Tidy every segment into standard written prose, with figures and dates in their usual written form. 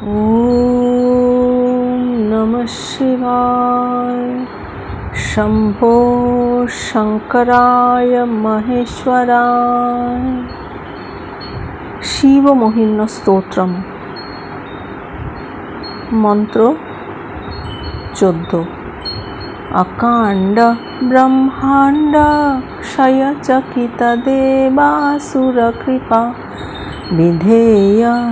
ॐ नमः शिवाय। शंभो शंकराय महेश्वराय। शिव मोहिनी स्तोत्रम मंत्र 14। अकांड ब्रह्मांड क्षय चकित देवासुर कृपा विधेयस्यासीज्य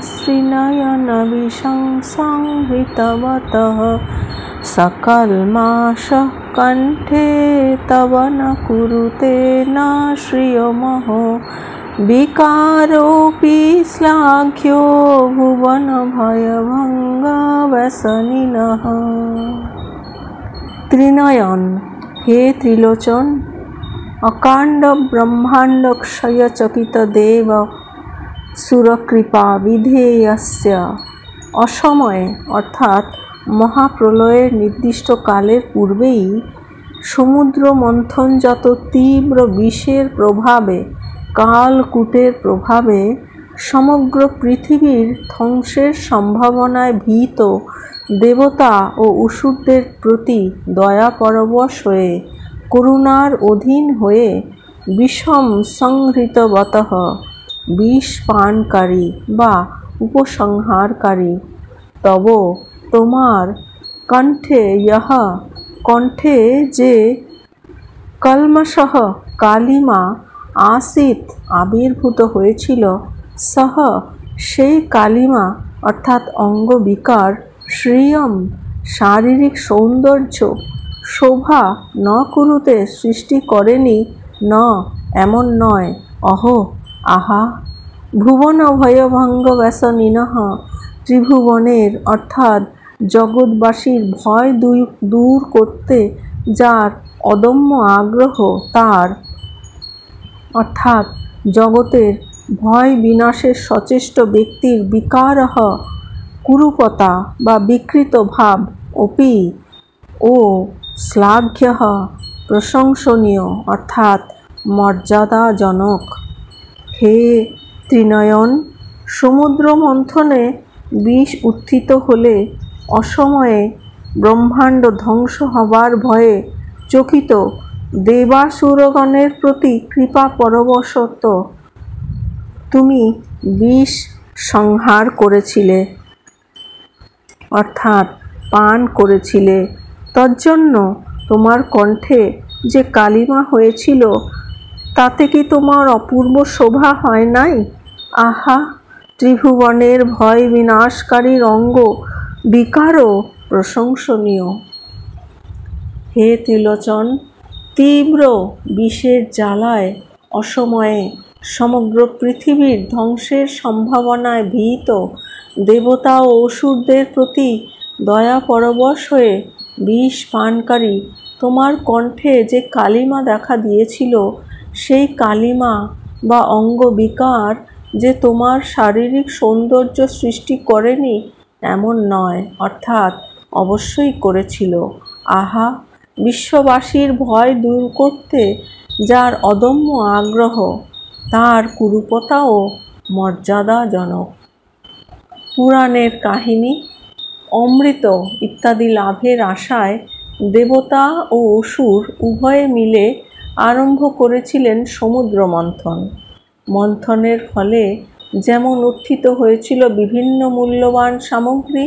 श्रीनयन विशंसाहृतवतः सकल्माषः कंठे तव न कुरुते न श्रियमहो विकारोऽपि श्लाघ्यो भुवन भयभङ्गव्यसनिनः। त्रिनयन हे त्रिलोचन, अकांड ब्रह्मांड क्षय चकित देव सुरकृपा विधेयस्य অসময়ে অর্থাৎ মহাপ্রলয়ের নির্দিষ্ট কালের পূর্বেই সমুদ্র মন্থনজাত তীব্র বিষের প্রভাবে কালকূটের প্রভাবে সমগ্র পৃথিবীর ধ্বংসের সম্ভাবনায় ভীত দেবতা ও অসুরদের প্রতি দয়া পরবশ হয়ে করুণার অধীন হয়ে বিষম সংহৃতবতঃ বিষ পানকারী বা উপসংহারকারী তব তোমার কণ্ঠে কণ্ঠে যে কলমশঃ কালিমা আসিত আবির্ভূত হয়েছিল সহ সেই কালিমা অর্থাৎ অঙ্গবিকার শ্রিয়ম শারীরিক সৌন্দর্য শোভা ন কুরুতে সৃষ্টি করেনি ন এমন নয় অহো আহা ভুবন ভয়ভঙ্গ ব্যসনিনঃ ত্রিভুবনের অর্থাৎ জগৎবাসীর ভয় দূর করতে যার অদম্য আগ্রহ তার অর্থাৎ জগতের ভয় বিনাশের সচেষ্ট ব্যক্তির বিকারঃ কুরুপতা বা বিকৃত ভাব অপি ও শ্লাঘ্যঃ প্রশংসনীয় অর্থাৎ মর্যাদাজনক। হে ত্রিনয়ন, সমুদ্র মন্থনে বিষ উত্থিত হলে অসময়ে ব্রহ্মাণ্ড ধ্বংস হবার ভয়ে চকিত দেবাসুরগণের প্রতি কৃপা পরবশত তুমি বিষ সংহার করেছিলে অর্থাৎ পান করেছিলে। তজ্জন্য তোমার কণ্ঠে যে কালিমা হয়েছিল তাতে কি তোমার অপূর্ব শোভা হয় নাই? আহা ত্রিভুবনের ভয় বিনাশকারীর অঙ্গ বিকারও প্রশংসনীয়। হে ত্রিলোচন, তীব্র বিষের জ্বালায় অসময়ে সমগ্র পৃথিবীর ধ্বংসের সম্ভাবনায় ভীত দেবতা ও অসুরদের প্রতি দয়া পরবশ হয়ে বিষ পানকারী তোমার কণ্ঠে যে কালিমা দেখা দিয়েছিল সেই কালিমা বা অঙ্গবিকার যে তোমার শারীরিক সৌন্দর্য সৃষ্টি করেনি এমন নয় অর্থাৎ অবশ্যই করেছিল। আহা বিশ্ববাসীর ভয় দূর করতে যার অদম্য আগ্রহ তার কুরুপতাও মর্যাদাজনক। পুরাণের কাহিনী অমৃত ইত্যাদি লাভের আশায় দেবতা ও অসুর উভয়ে মিলে আরম্ভ করেছিলেন সমুদ্র মন্থন। মন্থনের ফলে যেমন উত্থিত হয়েছিল বিভিন্ন মূল্যবান সামগ্রী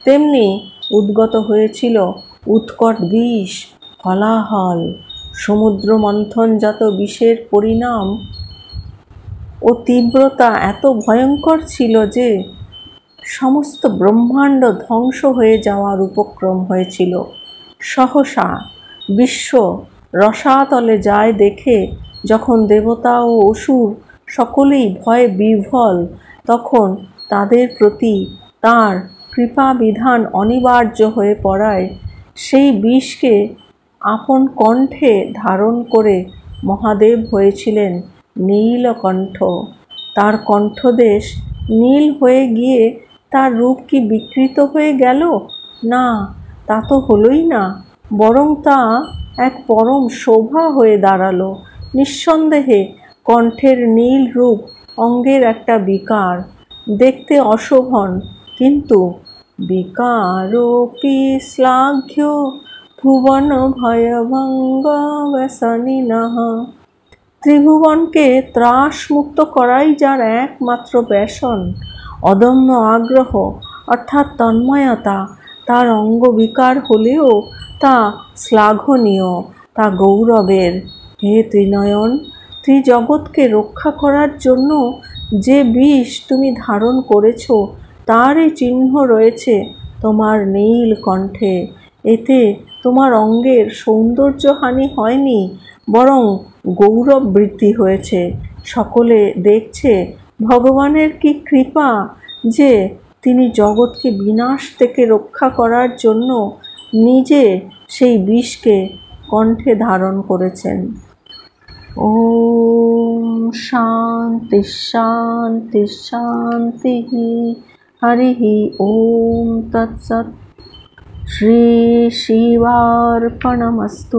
তেমনি উদ্গত হয়েছিল উৎকট বিষ ফলাহল। সমুদ্র মন্থনজাত বিষের পরিণাম ও তীব্রতা এত ভয়ঙ্কর ছিল যে সমস্ত ব্রহ্মাণ্ড ধ্বংস হয়ে যাওয়ার উপক্রম হয়েছিল। সহসা বিশ্ব রসাতলে যায় দেখে যখন দেবতা ও অসুর সকলেই ভয়ে বিহ্বল তখন তাদের প্রতি তাঁর কৃপা বিধান অনিবার্য হয়ে পড়ায় সেই বিষকে আপন কণ্ঠে ধারণ করে মহাদেব হয়েছিলেন নীলকণ্ঠ। তার কণ্ঠদেশ নীল হয়ে গিয়ে তার রূপ কি বিকৃত হয়ে গেল? না, তা তো হলোই না, বরং তা এক পরম শোভা হয়ে দাঁড়ালো। নিঃসন্দেহে কণ্ঠের নীল রূপ অঙ্গের একটা বিকার। দেখতে অশোভন, কিন্তু বিকারোপি শ্লাঘ্য ভুবন ভয়ভঙ্গ ব্যসনিনঃ। ত্রিভুবনকে ত্রাসমুক্ত করাই যার একমাত্র ব্যসন, অদম্য আগ্রহ অর্থাৎ তন্ময়তা, তার অঙ্গ বিকার হলেও তা শ্লাঘনীয়, তা গৌরবের। হে ত্রিনয়ন, ত্রিজগৎকে রক্ষা করার জন্য যে বিষ তুমি ধারণ করেছ তারই চিহ্ন রয়েছে তোমার নীল কণ্ঠে। এতে তোমার অঙ্গের সৌন্দর্যহানি হয়নি, বরং গৌরব বৃদ্ধি হয়েছে। সকলে দেখছে ভগবানের কি কৃপা যে তিনি জগৎকে বিনাশ থেকে রক্ষা করার জন্য নিজে সেই বিষকে কণ্ঠে ধারণ করেছেন। ওম শান্তি শান্তি শান্তি। হরি ওম তৎসৎ। শ্রী শিবার্পণমস্তু।